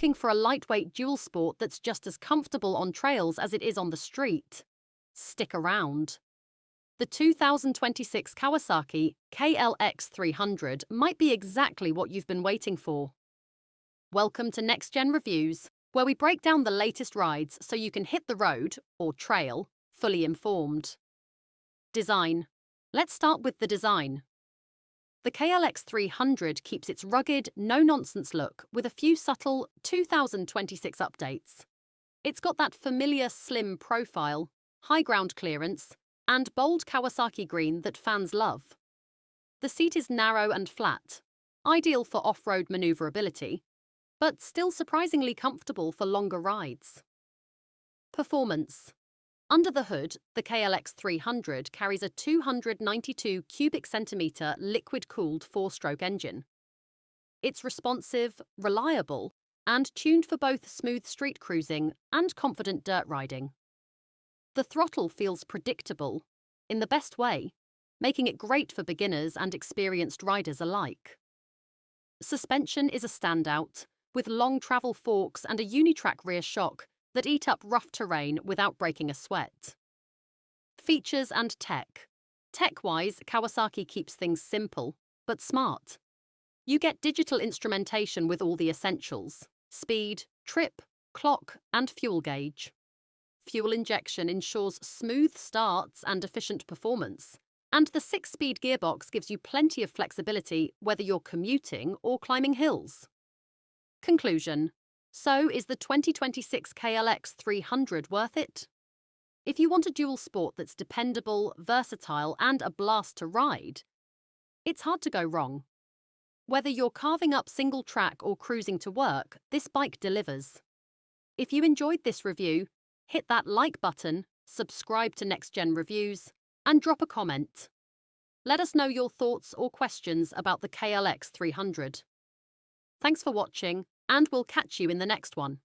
looking for a lightweight dual sport that's just as comfortable on trails as it is on the street? Stick around. The 2026 Kawasaki KLX300 might be exactly what you've been waiting for. Welcome to Next Gen Reviews, where we break down the latest rides so you can hit the road, or trail, fully informed. Design. Let's start with the design. The KLX300 keeps its rugged, no-nonsense look with a few subtle 2026 updates. It's got that familiar slim profile, high ground clearance, and bold Kawasaki green that fans love. The seat is narrow and flat, ideal for off-road maneuverability, but still surprisingly comfortable for longer rides. Performance. Under the hood, the KLX300 carries a 292 cubic centimetre liquid-cooled four-stroke engine. It's responsive, reliable, and tuned for both smooth street cruising and confident dirt riding. The throttle feels predictable, in the best way, making it great for beginners and experienced riders alike. Suspension is a standout, with long travel forks and a unitrack rear shock that eat up rough terrain without breaking a sweat. Features and tech. Tech-wise, Kawasaki keeps things simple, but smart. You get digital instrumentation with all the essentials: speed, trip, clock, and fuel gauge. Fuel injection ensures smooth starts and efficient performance, and the 6-speed gearbox gives you plenty of flexibility whether you're commuting or climbing hills. Conclusion. So, is the 2026 KLX300 worth it? If you want a dual sport that's dependable, versatile, and a blast to ride, it's hard to go wrong. Whether you're carving up single track or cruising to work, this bike delivers. If you enjoyed this review, hit that like button, subscribe to Next Gen Reviews, and drop a comment. Let us know your thoughts or questions about the KLX300. Thanks for watching, and we'll catch you in the next one.